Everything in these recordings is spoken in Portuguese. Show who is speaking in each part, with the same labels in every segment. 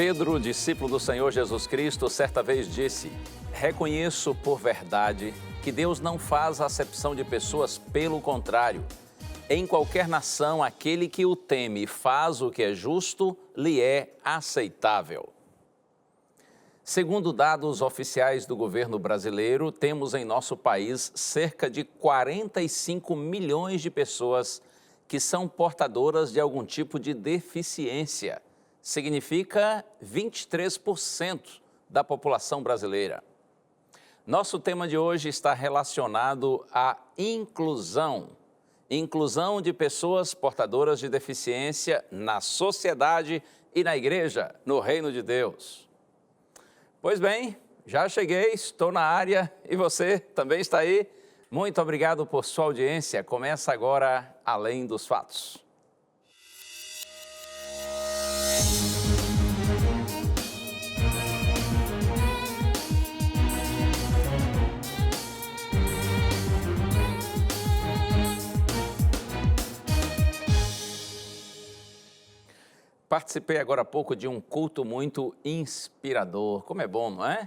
Speaker 1: Pedro, discípulo do Senhor Jesus Cristo, certa vez disse: reconheço por verdade que Deus não faz acepção de pessoas, pelo contrário. Em qualquer nação, aquele que o teme e faz o que é justo, lhe é aceitável. Segundo dados oficiais do governo brasileiro, temos em nosso país cerca de 45 milhões de pessoas que são portadoras de algum tipo de deficiência. Significa 23% da população brasileira. Nosso tema de hoje está relacionado à inclusão. Inclusão de pessoas portadoras de deficiência na sociedade e na igreja, no reino de Deus. Pois bem, já cheguei, estou na área e você também está aí. Muito obrigado por sua audiência. Começa agora Além dos Fatos. Participei agora há pouco de um culto muito inspirador. Como é bom, não é?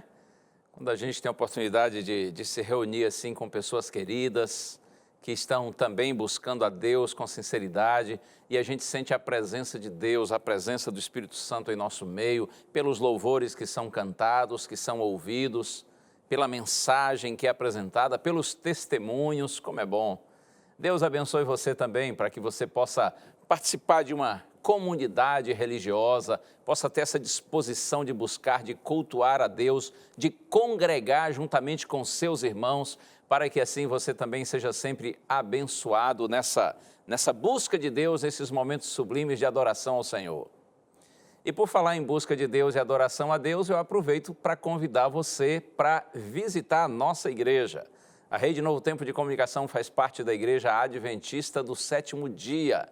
Speaker 1: Quando a gente tem a oportunidade de se reunir assim com pessoas queridas, que estão também buscando a Deus com sinceridade, e a gente sente a presença de Deus, a presença do Espírito Santo em nosso meio, pelos louvores que são cantados, que são ouvidos, pela mensagem que é apresentada, pelos testemunhos. Como é bom. Deus abençoe você também, para que você possa participar de uma comunidade religiosa, possa ter essa disposição de buscar, de cultuar a Deus, de congregar juntamente com seus irmãos, para que assim você também seja sempre abençoado nessa busca de Deus, nesses momentos sublimes de adoração ao Senhor. E por falar em busca de Deus e adoração a Deus, eu aproveito para convidar você para visitar a nossa igreja. A Rede Novo Tempo de Comunicação faz parte da Igreja Adventista do Sétimo Dia.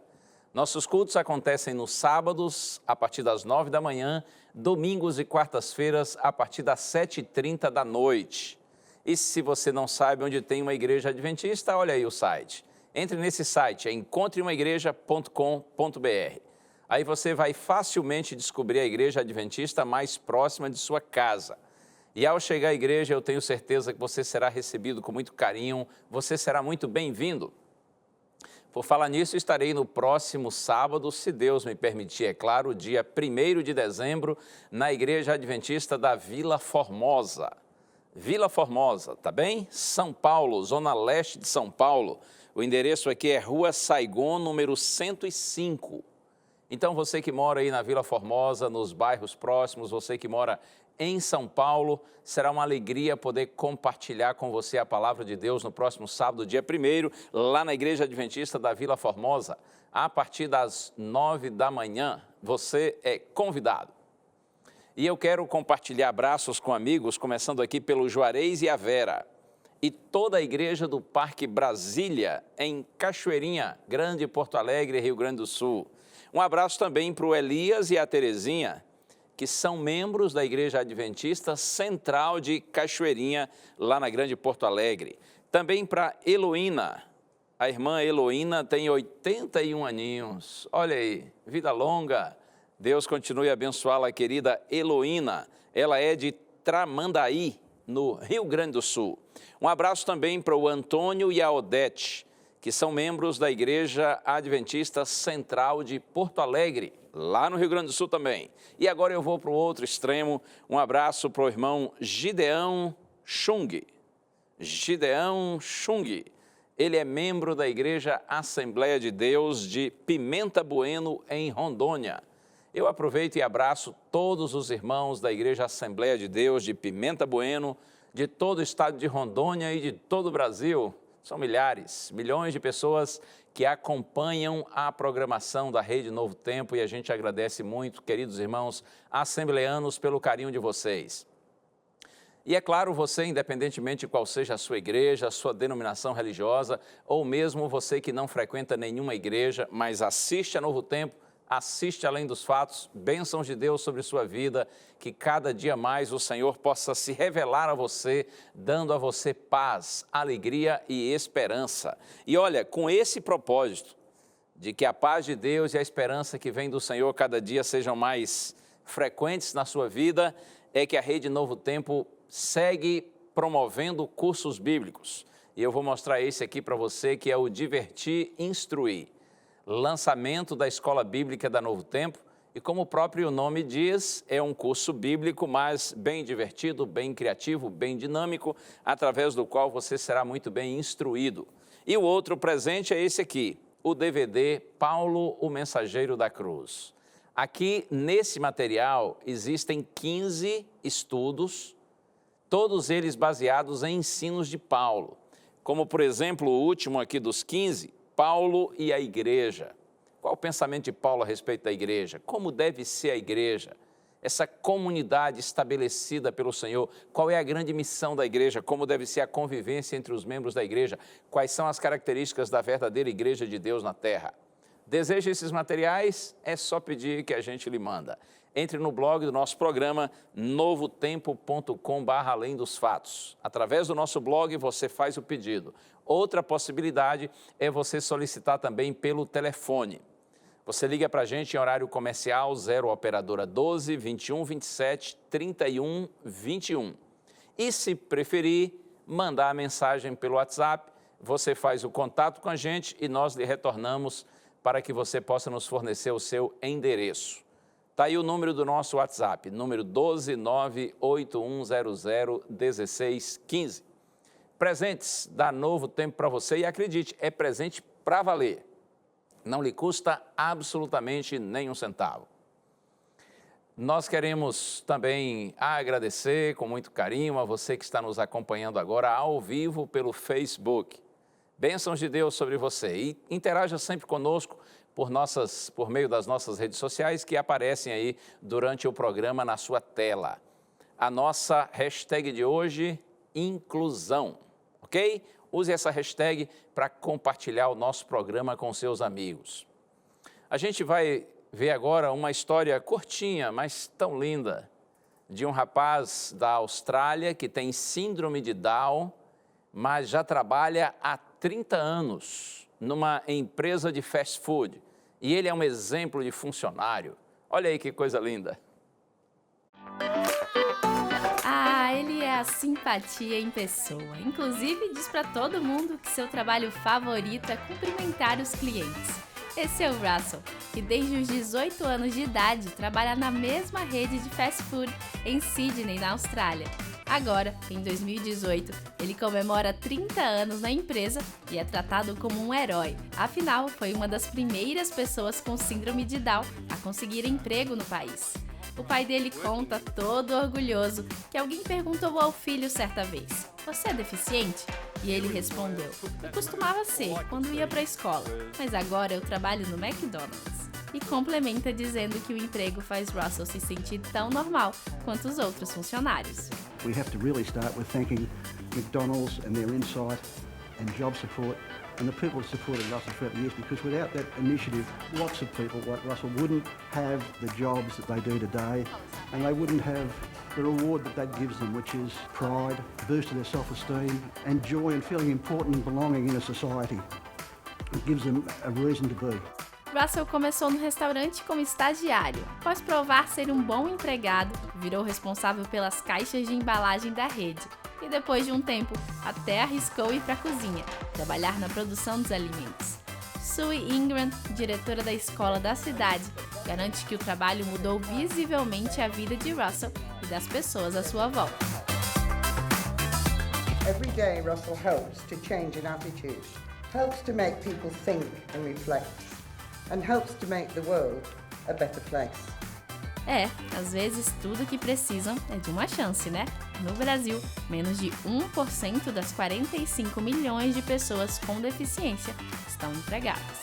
Speaker 1: Nossos cultos acontecem nos sábados, a partir das 9 da manhã, domingos e quartas-feiras, a partir das 7h30 da noite. E se você não sabe onde tem uma igreja adventista, olha aí o site. Entre nesse site, é encontreumaigreja.com.br. Aí você vai facilmente descobrir a igreja adventista mais próxima de sua casa. E ao chegar à igreja, eu tenho certeza que você será recebido com muito carinho, você será muito bem-vindo. Por falar nisso, estarei no próximo sábado, se Deus me permitir, é claro, dia 1º de dezembro, na Igreja Adventista da Vila Formosa. Vila Formosa, tá bem? São Paulo, zona leste de São Paulo. O endereço aqui é Rua Saigon, número 105. Então, você que mora aí na Vila Formosa, nos bairros próximos, você que mora em São Paulo, será uma alegria poder compartilhar com você a palavra de Deus no próximo sábado, dia 1º, lá na Igreja Adventista da Vila Formosa, a partir das 9 da manhã. Você é convidado. E eu quero compartilhar abraços com amigos, começando aqui pelo Juarez e a Vera, e toda a Igreja do Parque Brasília, em Cachoeirinha, Grande, Porto Alegre, Rio Grande do Sul. Um abraço também para o Elias e a Terezinha, que são membros da Igreja Adventista Central de Cachoeirinha, lá na Grande Porto Alegre. Também para Heloína. A irmã Heloína tem 81 aninhos. Olha aí, vida longa. Deus continue a abençoá-la, querida Heloína. Ela é de Tramandaí, no Rio Grande do Sul. Um abraço também para o Antônio e a Odete, que são membros da Igreja Adventista Central de Porto Alegre, lá no Rio Grande do Sul também. E agora eu vou para o outro extremo. Um abraço para o irmão Gideão Chung. Gideão Chung. Ele é membro da Igreja Assembleia de Deus de Pimenta Bueno, em Rondônia. Eu aproveito e abraço todos os irmãos da Igreja Assembleia de Deus de Pimenta Bueno, de todo o estado de Rondônia e de todo o Brasil. São milhares, milhões de pessoas que acompanham a programação da Rede Novo Tempo e a gente agradece muito, queridos irmãos assembleanos, pelo carinho de vocês. E é claro, você, independentemente de qual seja a sua igreja, a sua denominação religiosa, ou mesmo você que não frequenta nenhuma igreja, mas assiste a Novo Tempo, assiste Além dos Fatos, bênçãos de Deus sobre sua vida, que cada dia mais o Senhor possa se revelar a você, dando a você paz, alegria e esperança. E olha, com esse propósito de que a paz de Deus e a esperança que vem do Senhor cada dia sejam mais frequentes na sua vida é que a Rede Novo Tempo segue promovendo cursos bíblicos. E eu vou mostrar esse aqui para você, que é o Divertir Instruir, lançamento da Escola Bíblica da Novo Tempo. E como o próprio nome diz, é um curso bíblico, mas bem divertido, bem criativo, bem dinâmico, através do qual você será muito bem instruído. E o outro presente é esse aqui, o DVD Paulo, o Mensageiro da Cruz. Aqui, nesse material, existem 15 estudos, todos eles baseados em ensinos de Paulo. Como, por exemplo, o último aqui dos 15, Paulo e a Igreja. Qual o pensamento de Paulo a respeito da igreja? Como deve ser a igreja? Essa comunidade estabelecida pelo Senhor. Qual é a grande missão da igreja? Como deve ser a convivência entre os membros da igreja? Quais são as características da verdadeira igreja de Deus na terra? Deseja esses materiais? É só pedir que a gente lhe manda. Entre no blog do nosso programa, novotempo.com/além dos fatos. Através do nosso blog, você faz o pedido. Outra possibilidade é você solicitar também pelo telefone. Você liga para a gente em horário comercial, 0 operadora 12 21 27 31 21. E se preferir, mandar a mensagem pelo WhatsApp, você faz o contato com a gente e nós lhe retornamos para que você possa nos fornecer o seu endereço. Está aí o número do nosso WhatsApp, número 12981001615. Presentes da Novo Tempo para você e acredite, é presente para valer. Não lhe custa absolutamente nenhum centavo. Nós queremos também agradecer com muito carinho a você que está nos acompanhando agora ao vivo pelo Facebook. Bênçãos de Deus sobre você e interaja sempre conosco por meio das nossas redes sociais que aparecem aí durante o programa na sua tela. A nossa hashtag de hoje, inclusão, ok? Use essa hashtag para compartilhar o nosso programa com seus amigos. A gente vai ver agora uma história curtinha, mas tão linda, de um rapaz da Austrália que tem síndrome de Down, mas já trabalha há 30 anos numa empresa de fast food. E ele é um exemplo de funcionário. Olha aí que coisa linda.
Speaker 2: Ele é a simpatia em pessoa. Inclusive, diz para todo mundo que seu trabalho favorito é cumprimentar os clientes. Esse é o Russell, que desde os 18 anos de idade trabalha na mesma rede de fast food em Sydney, na Austrália. Agora, em 2018, ele comemora 30 anos na empresa e é tratado como um herói. Afinal, foi uma das primeiras pessoas com síndrome de Down a conseguir emprego no país. O pai dele conta, todo orgulhoso, que alguém perguntou ao filho certa vez: "Você é deficiente?" E ele respondeu: "Eu costumava ser quando ia para a escola, mas agora eu trabalho no McDonald's." E complementa dizendo que o emprego faz Russell se sentir tão normal quanto os outros funcionários.
Speaker 3: We have to really start with thanking McDonald's and their insight and job support and the people who supported Russell throughout the years, because without that initiative, lots of people like Russell wouldn't have the jobs that they do today, and they wouldn't have the reward that gives them, which is pride, boost of their self-esteem, and joy and feeling important and belonging in a society. It gives them a reason to be.
Speaker 2: Russell começou no restaurante como estagiário. Após provar ser um bom empregado, virou responsável pelas caixas de embalagem da rede. E depois de um tempo, até arriscou ir para a cozinha, trabalhar na produção dos alimentos. Sue Ingram, diretora da escola da cidade, garante que o trabalho mudou visivelmente a vida de Russell e das pessoas à sua volta.
Speaker 4: Every day Russell helps to change an attitude, helps to make people think and reflect, and helps to make the world a better place.
Speaker 2: Às vezes tudo que precisam é de uma chance, né? No Brasil, menos de 1% das 45 milhões de pessoas com deficiência estão empregadas.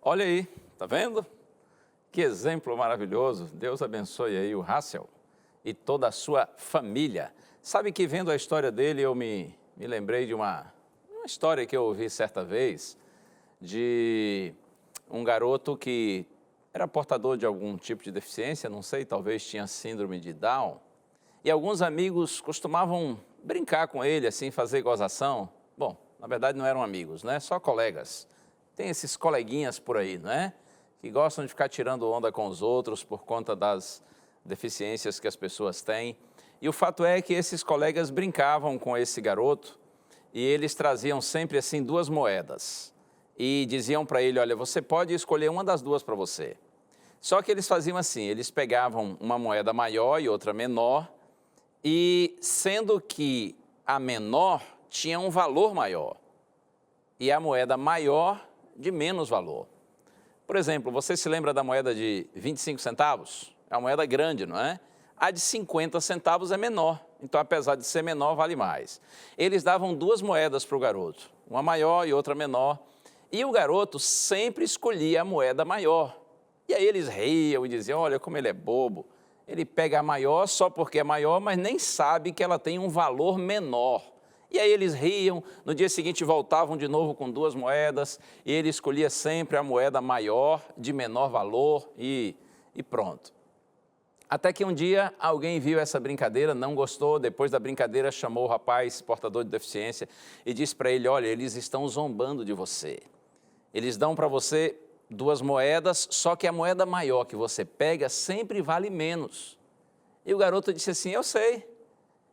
Speaker 1: Olha aí, tá vendo? Que exemplo maravilhoso. Deus abençoe aí o Russell e toda a sua família. Sabe que vendo a história dele, eu me lembrei de uma história que eu ouvi certa vez de um garoto que era portador de algum tipo de deficiência, não sei, talvez tinha síndrome de Down. E alguns amigos costumavam brincar com ele, assim, fazer gozação. Bom, na verdade não eram amigos, né? Só colegas. Tem esses coleguinhas por aí, não é? que gostam de ficar tirando onda com os outros por conta das deficiências que as pessoas têm. E o fato é que esses colegas brincavam com esse garoto e eles traziam sempre assim 2 moedas e diziam para ele, olha, você pode escolher uma das 2 para você. Só que eles faziam assim, eles pegavam uma moeda maior e outra menor e sendo que a menor tinha um valor maior e a moeda maior de menos valor. Por exemplo, você se lembra da moeda de 25 centavos? É uma moeda grande, não é? A de 50 centavos é menor, então apesar de ser menor, vale mais. Eles davam 2 moedas para o garoto, uma maior e outra menor, e o garoto sempre escolhia a moeda maior. E aí eles riam e diziam, olha como ele é bobo, ele pega a maior só porque é maior, mas nem sabe que ela tem um valor menor. E aí eles riam, no dia seguinte voltavam de novo com 2 moedas, e ele escolhia sempre a moeda maior, de menor valor, e pronto. Até que um dia alguém viu essa brincadeira, não gostou, depois da brincadeira chamou o rapaz portador de deficiência e disse para ele, olha, eles estão zombando de você. Eles dão para você 2 moedas, só que a moeda maior que você pega sempre vale menos. E o garoto disse assim, eu sei.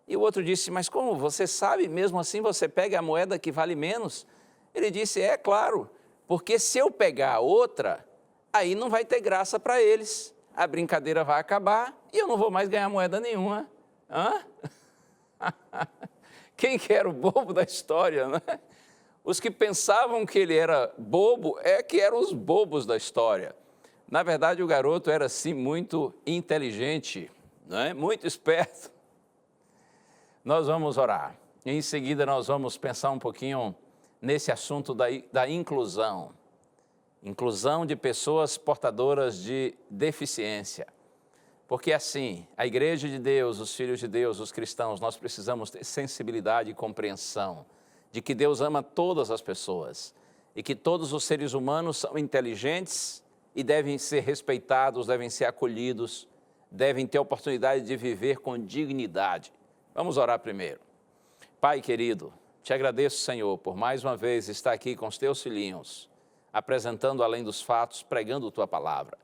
Speaker 1: E o outro disse, mas como, você sabe, mesmo assim você pega a moeda que vale menos? Ele disse, é claro, porque se eu pegar a outra, aí não vai ter graça para eles. A brincadeira vai acabar e eu não vou mais ganhar moeda nenhuma. Hã? Quem que era o bobo da história, né? Os que pensavam que ele era bobo é que eram os bobos da história. Na verdade, o garoto era, sim, muito inteligente, né? Muito esperto. Nós vamos orar. E em seguida, nós vamos pensar um pouquinho nesse assunto da inclusão. Inclusão de pessoas portadoras de deficiência. Porque assim, a Igreja de Deus, os filhos de Deus, os cristãos, nós precisamos ter sensibilidade e compreensão de que Deus ama todas as pessoas e que todos os seres humanos são inteligentes e devem ser respeitados, devem ser acolhidos, devem ter a oportunidade de viver com dignidade. Vamos orar primeiro. Pai querido, te agradeço, Senhor, por mais uma vez estar aqui com os teus filhinhos, apresentando além dos fatos, pregando tua palavra.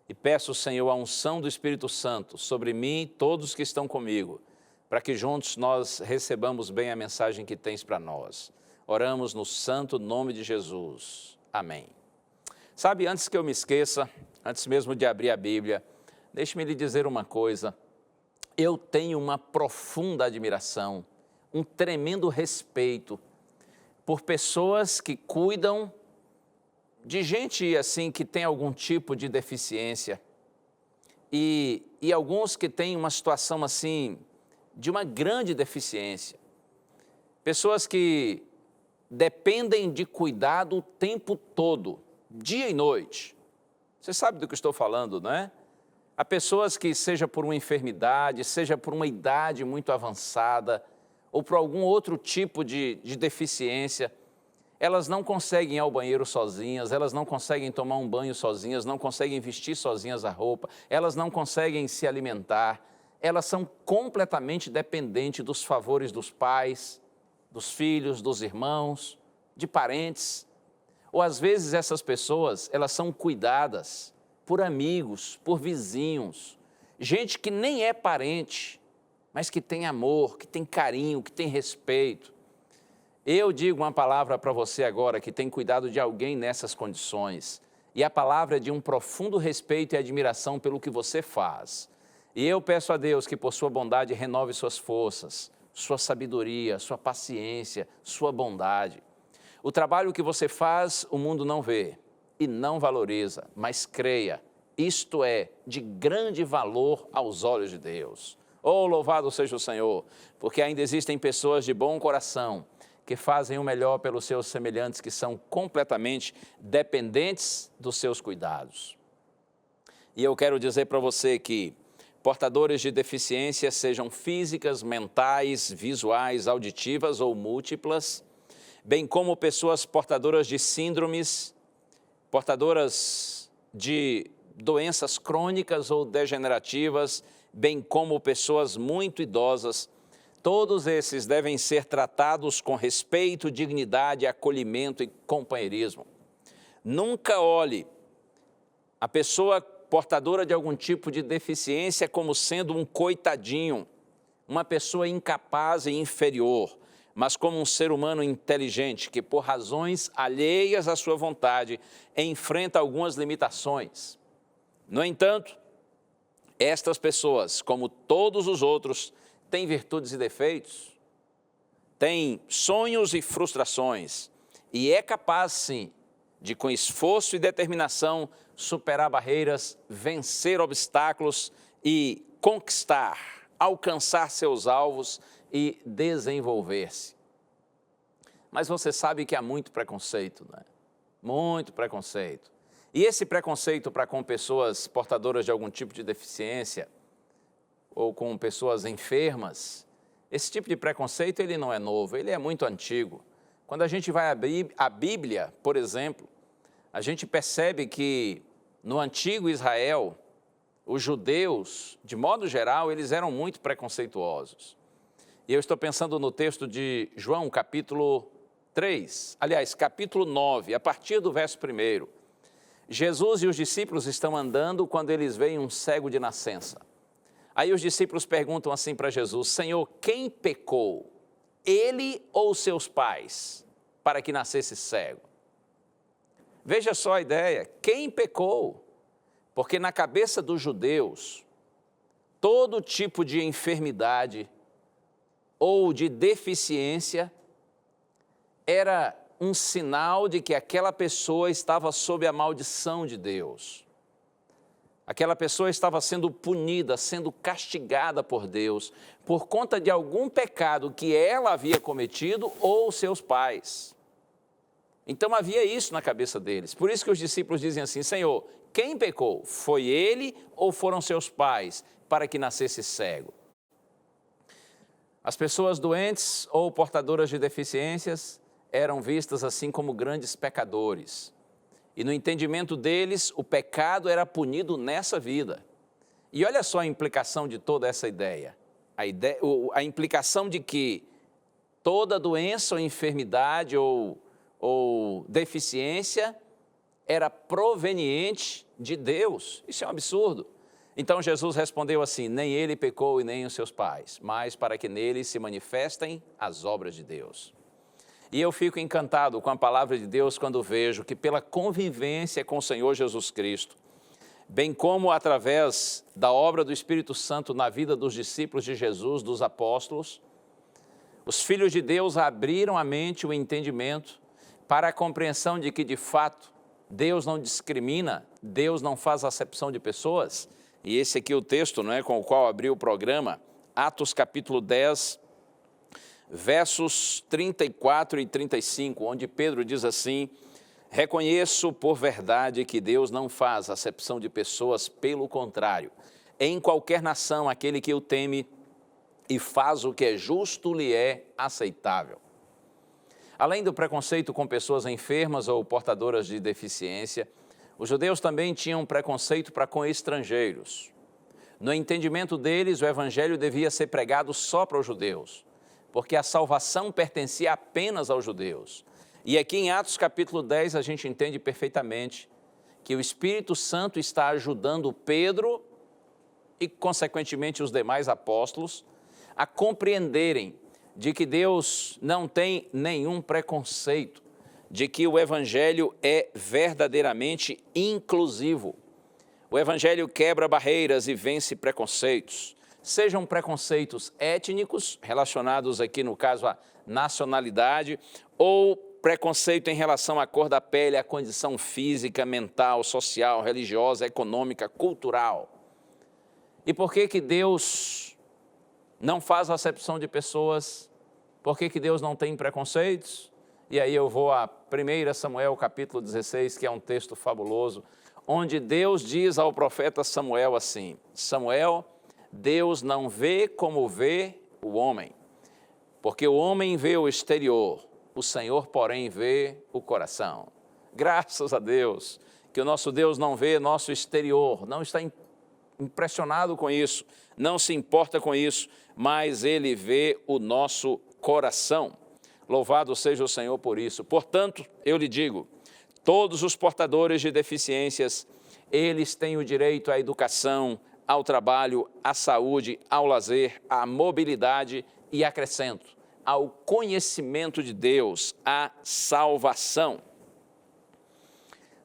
Speaker 1: E peço, Senhor, a unção do Espírito Santo sobre mim e todos que estão comigo, para que juntos nós recebamos bem a mensagem que tens para nós. Oramos no santo nome de Jesus. Amém. Sabe, antes que eu me esqueça, antes mesmo de abrir a Bíblia, deixe-me lhe dizer uma coisa. Eu tenho uma profunda admiração, um tremendo respeito por pessoas que cuidam de gente assim que tem algum tipo de deficiência e alguns que têm uma situação assim de uma grande deficiência. Pessoas que dependem de cuidado o tempo todo, dia e noite. Você sabe do que estou falando, não é? Há pessoas que, seja por uma enfermidade, seja por uma idade muito avançada ou por algum outro tipo de deficiência, elas não conseguem ir ao banheiro sozinhas, elas não conseguem tomar um banho sozinhas, não conseguem vestir sozinhas a roupa, elas não conseguem se alimentar, elas são completamente dependentes dos favores dos pais, dos filhos, dos irmãos, de parentes. Ou às vezes essas pessoas, elas são cuidadas por amigos, por vizinhos, gente que nem é parente, mas que tem amor, que tem carinho, que tem respeito. Eu digo uma palavra para você agora que tem cuidado de alguém nessas condições. E a palavra é de um profundo respeito e admiração pelo que você faz. E eu peço a Deus que por sua bondade renove suas forças, sua sabedoria, sua paciência, sua bondade. O trabalho que você faz, o mundo não vê e não valoriza, mas creia, isto é de grande valor aos olhos de Deus. Oh, louvado seja o Senhor, porque ainda existem pessoas de bom coração que fazem o melhor pelos seus semelhantes, que são completamente dependentes dos seus cuidados. E eu quero dizer para você que portadores de deficiência, sejam físicas, mentais, visuais, auditivas ou múltiplas, bem como pessoas portadoras de síndromes, portadoras de doenças crônicas ou degenerativas, bem como pessoas muito idosas, todos esses devem ser tratados com respeito, dignidade, acolhimento e companheirismo. Nunca olhe a pessoa portadora de algum tipo de deficiência como sendo um coitadinho, uma pessoa incapaz e inferior, mas como um ser humano inteligente que, por razões alheias à sua vontade, enfrenta algumas limitações. No entanto, estas pessoas, como todos os outros, têm virtudes e defeitos, têm sonhos e frustrações, e é capaz, sim, de, com esforço e determinação, superar barreiras, vencer obstáculos e conquistar, alcançar seus alvos e desenvolver-se. Mas você sabe que há muito preconceito, né? Muito preconceito. E esse preconceito para com pessoas portadoras de algum tipo de deficiência ou com pessoas enfermas, esse tipo de preconceito ele não é novo, ele é muito antigo. Quando a gente vai abrir a Bíblia, por exemplo, a gente percebe que no antigo Israel, os judeus, de modo geral, eles eram muito preconceituosos. E eu estou pensando no texto de João, capítulo 3, aliás, capítulo 9, a partir do verso 1. Jesus e os discípulos estão andando quando eles veem um cego de nascença. Aí os discípulos perguntam assim para Jesus: Senhor, quem pecou, ele ou seus pais, para que nascesse cego? Veja só a ideia, quem pecou? Porque na cabeça dos judeus, todo tipo de enfermidade ou de deficiência era um sinal de que aquela pessoa estava sob a maldição de Deus. Aquela pessoa estava sendo punida, sendo castigada por Deus, por conta de algum pecado que ela havia cometido ou seus pais. Então havia isso na cabeça deles. Por isso que os discípulos dizem assim: Senhor, quem pecou? Foi ele ou foram seus pais para que nascesse cego? As pessoas doentes ou portadoras de deficiências eram vistas assim como grandes pecadores. E no entendimento deles, o pecado era punido nessa vida. E olha só a implicação de toda essa ideia. A implicação de que toda doença ou enfermidade ou deficiência era proveniente de Deus. Isso é um absurdo. Então Jesus respondeu assim: nem ele pecou e nem os seus pais, mas para que nele se manifestem as obras de Deus. E eu fico encantado com a palavra de Deus quando vejo que pela convivência com o Senhor Jesus Cristo, bem como através da obra do Espírito Santo na vida dos discípulos de Jesus, dos apóstolos, os filhos de Deus abriram a mente, o entendimento, para a compreensão de que, de fato, Deus não discrimina, Deus não faz acepção de pessoas. E esse aqui é o texto, não é, com o qual abriu o programa, Atos capítulo 10, versos 34 e 35, onde Pedro diz assim: reconheço por verdade que Deus não faz acepção de pessoas, pelo contrário, em qualquer nação aquele que o teme e faz o que é justo lhe é aceitável. Além do preconceito com pessoas enfermas ou portadoras de deficiência, os judeus também tinham preconceito para com estrangeiros. No entendimento deles, o evangelho devia ser pregado só para os judeus, porque a salvação pertencia apenas aos judeus. E aqui em Atos capítulo 10 a gente entende perfeitamente que o Espírito Santo está ajudando Pedro e, consequentemente, os demais apóstolos a compreenderem de que Deus não tem nenhum preconceito, de que o Evangelho é verdadeiramente inclusivo. O Evangelho quebra barreiras e vence preconceitos, sejam preconceitos étnicos, relacionados aqui no caso à nacionalidade, ou preconceito em relação à cor da pele, à condição física, mental, social, religiosa, econômica, cultural. E por que Deus não faz acepção de pessoas? Por que Deus não tem preconceitos? E aí eu vou a 1 Samuel capítulo 16, que é um texto fabuloso, onde Deus diz ao profeta Samuel assim: Samuel, Deus não vê como vê o homem, porque o homem vê o exterior, o Senhor, porém, vê o coração. Graças a Deus que o nosso Deus não vê nosso exterior, não está impressionado com isso, não se importa com isso, mas Ele vê o nosso coração. Louvado seja o Senhor por isso. Portanto, eu lhe digo, todos os portadores de deficiências Eles têm o direito à educação, ao trabalho, à saúde, ao lazer, à mobilidade e, acrescento, ao conhecimento de Deus, à salvação.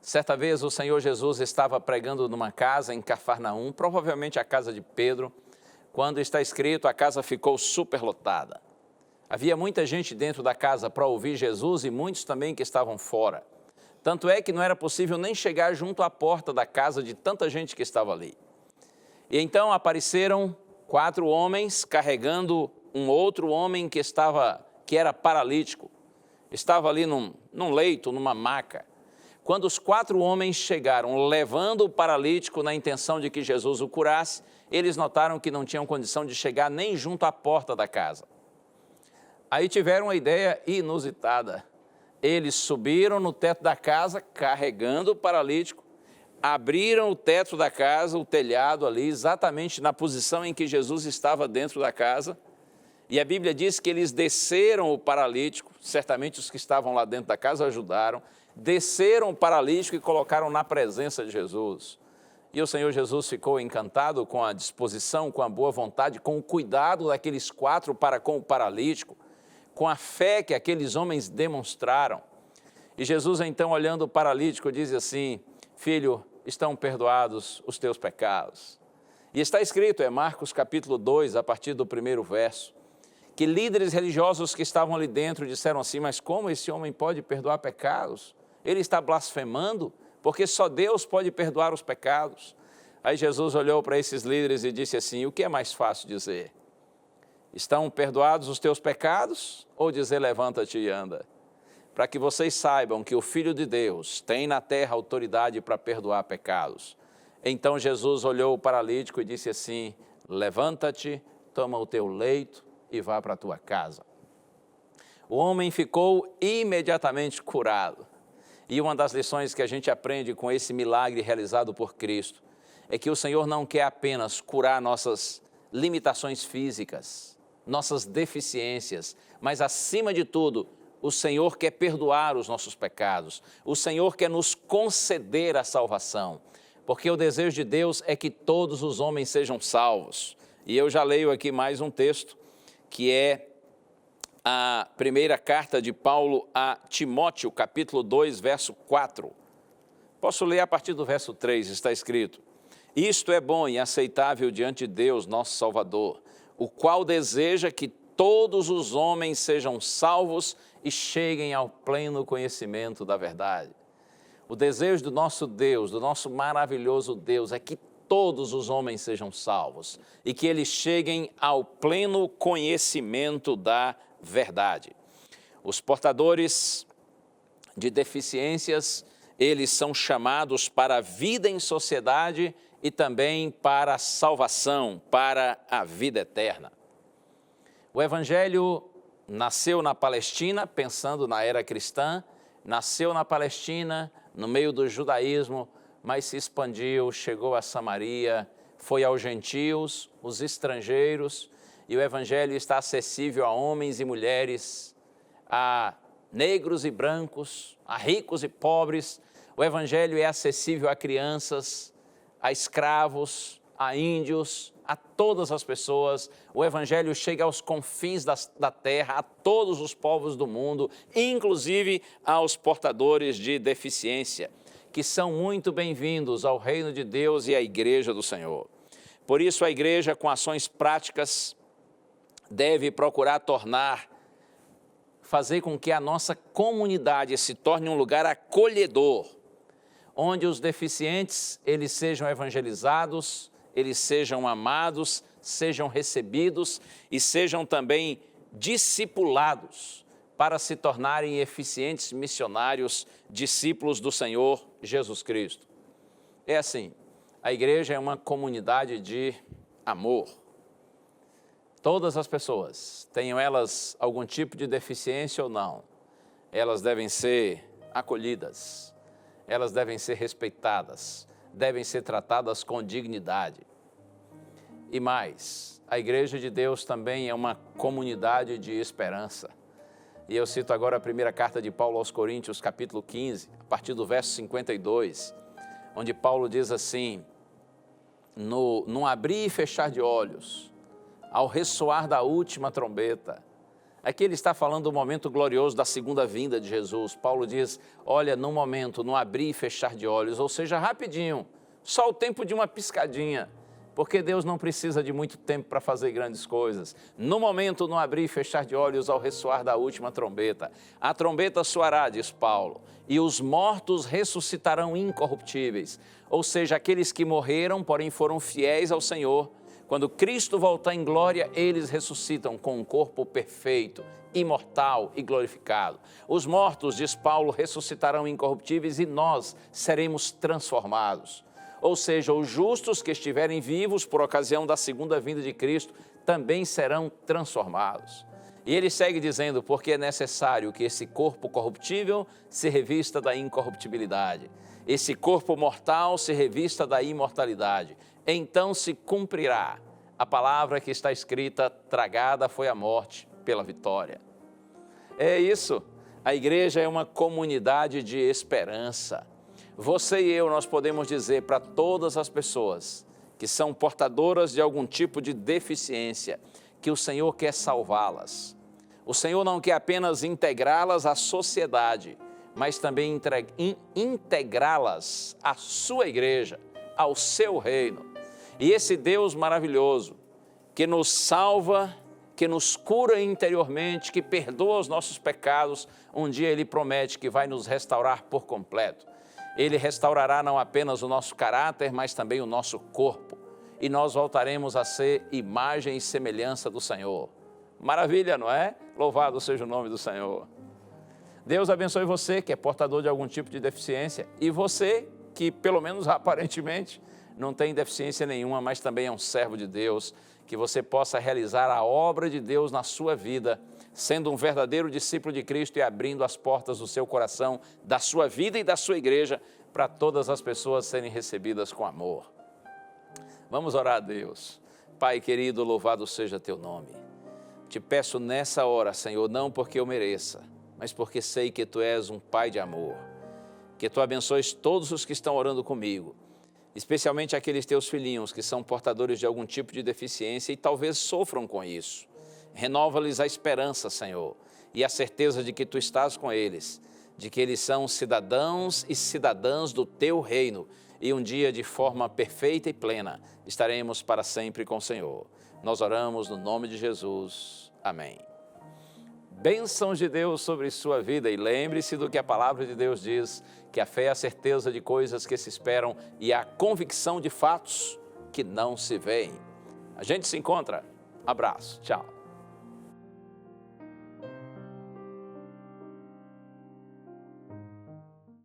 Speaker 1: Certa vez o Senhor Jesus estava pregando numa casa em Cafarnaum, provavelmente a casa de Pedro, quando está escrito, a casa ficou superlotada. Havia muita gente dentro da casa para ouvir Jesus e muitos também que estavam fora. Tanto é que não era possível nem chegar junto à porta da casa de tanta gente que estava ali. E então apareceram 4 homens carregando um outro homem que era paralítico. Estava ali num leito, numa maca. Quando os 4 homens chegaram levando o paralítico na intenção de que Jesus o curasse, eles notaram que não tinham condição de chegar nem junto à porta da casa. Aí tiveram uma ideia inusitada. Eles subiram no teto da casa carregando o paralítico, abriram o teto da casa, o telhado ali, exatamente na posição em que Jesus estava dentro da casa. E a Bíblia diz que eles desceram o paralítico, certamente os que estavam lá dentro da casa ajudaram, desceram o paralítico e colocaram na presença de Jesus. E o Senhor Jesus ficou encantado com a disposição, com a boa vontade, com o cuidado daqueles 4 para com o paralítico, com a fé que aqueles homens demonstraram. E Jesus, então, olhando o paralítico, diz assim, filho, estão perdoados os teus pecados. E está escrito, é Marcos capítulo 2, a partir do 1º verso, que líderes religiosos que estavam ali dentro disseram assim, mas como esse homem pode perdoar pecados? Ele está blasfemando, porque só Deus pode perdoar os pecados. Aí Jesus olhou para esses líderes e disse assim, o que é mais fácil dizer? Estão perdoados os teus pecados? Ou dizer, levanta-te e anda? Para que vocês saibam que o Filho de Deus tem na terra autoridade para perdoar pecados. Então Jesus olhou o paralítico e disse assim, levanta-te, toma o teu leito e vá para a tua casa. O homem ficou imediatamente curado. E uma das lições que a gente aprende com esse milagre realizado por Cristo é que o Senhor não quer apenas curar nossas limitações físicas, nossas deficiências, mas acima de tudo, o Senhor quer perdoar os nossos pecados. O Senhor quer nos conceder a salvação, porque o desejo de Deus é que todos os homens sejam salvos. E eu já leio aqui mais um texto, que é a primeira carta de Paulo a Timóteo, capítulo 2, verso 4. Posso ler a partir do verso 3, está escrito, isto é bom e aceitável diante de Deus, nosso Salvador, o qual deseja que todos os homens sejam salvos e cheguem ao pleno conhecimento da verdade. O desejo do nosso Deus, do nosso maravilhoso Deus, é que todos os homens sejam salvos e que eles cheguem ao pleno conhecimento da verdade. Os portadores de deficiências, eles são chamados para a vida em sociedade e também para a salvação, para a vida eterna. O Evangelho nasceu na Palestina, pensando na era cristã, nasceu na Palestina, no meio do judaísmo, mas se expandiu, chegou a Samaria, foi aos gentios, os estrangeiros, e o Evangelho está acessível a homens e mulheres, a negros e brancos, a ricos e pobres. O Evangelho é acessível a crianças, a escravos, a índios, a todas as pessoas. O Evangelho chega aos confins da terra, a todos os povos do mundo, inclusive aos portadores de deficiência, que são muito bem-vindos ao reino de Deus e à igreja do Senhor. Por isso, a igreja, com ações práticas, deve procurar fazer com que a nossa comunidade se torne um lugar acolhedor, onde os deficientes, eles sejam evangelizados, eles sejam amados, sejam recebidos e sejam também discipulados para se tornarem eficientes missionários, discípulos do Senhor Jesus Cristo. É assim, a igreja é uma comunidade de amor. Todas as pessoas, tenham elas algum tipo de deficiência ou não, elas devem ser acolhidas, elas devem ser respeitadas, devem ser tratadas com dignidade. E mais, a Igreja de Deus também é uma comunidade de esperança. E eu cito agora a primeira carta de Paulo aos Coríntios, capítulo 15, a partir do verso 52. onde Paulo diz assim, no abrir e fechar de olhos, ao ressoar da última trombeta. Aqui ele está falando do momento glorioso da segunda vinda de Jesus. Paulo diz, olha, no momento, no abrir e fechar de olhos, ou seja, rapidinho, só o tempo de uma piscadinha, porque Deus não precisa de muito tempo para fazer grandes coisas. No momento, no abrir e fechar de olhos, ao ressoar da última trombeta. A trombeta soará, diz Paulo, e os mortos ressuscitarão incorruptíveis, ou seja, aqueles que morreram, porém foram fiéis ao Senhor. Quando Cristo voltar em glória, eles ressuscitam com um corpo perfeito, imortal e glorificado. Os mortos, diz Paulo, ressuscitarão incorruptíveis e nós seremos transformados. Ou seja, os justos que estiverem vivos por ocasião da segunda vinda de Cristo também serão transformados. E ele segue dizendo, porque é necessário que esse corpo corruptível se revista da incorruptibilidade. Esse corpo mortal se revista da imortalidade. Então se cumprirá a palavra que está escrita, tragada foi a morte pela vitória. É isso, a igreja é uma comunidade de esperança. Você e eu, nós podemos dizer para todas as pessoas que são portadoras de algum tipo de deficiência, que o Senhor quer salvá-las. O Senhor não quer apenas integrá-las à sociedade, mas também integrá-las à sua igreja, ao seu reino. E esse Deus maravilhoso, que nos salva, que nos cura interiormente, que perdoa os nossos pecados, um dia Ele promete que vai nos restaurar por completo. Ele restaurará não apenas o nosso caráter, mas também o nosso corpo. E nós voltaremos a ser imagem e semelhança do Senhor. Maravilha, não é? Louvado seja o nome do Senhor. Deus abençoe você que é portador de algum tipo de deficiência e você que, pelo menos aparentemente, não tem deficiência nenhuma, mas também é um servo de Deus, que você possa realizar a obra de Deus na sua vida, sendo um verdadeiro discípulo de Cristo e abrindo as portas do seu coração, da sua vida e da sua igreja, para todas as pessoas serem recebidas com amor. Vamos orar a Deus. Pai querido, louvado seja teu nome. Te peço nessa hora, Senhor, não porque eu mereça, mas porque sei que tu és um Pai de amor. Que tu abençoes todos os que estão orando comigo, especialmente aqueles teus filhinhos que são portadores de algum tipo de deficiência e talvez sofram com isso. Renova-lhes a esperança, Senhor, e a certeza de que tu estás com eles, de que eles são cidadãos e cidadãs do teu reino, e um dia, de forma perfeita e plena, estaremos para sempre com o Senhor. Nós oramos no nome de Jesus. Amém. Bênçãos de Deus sobre sua vida e lembre-se do que a palavra de Deus diz, que a fé é a certeza de coisas que se esperam e a convicção de fatos que não se veem. A gente se encontra. Abraço. Tchau.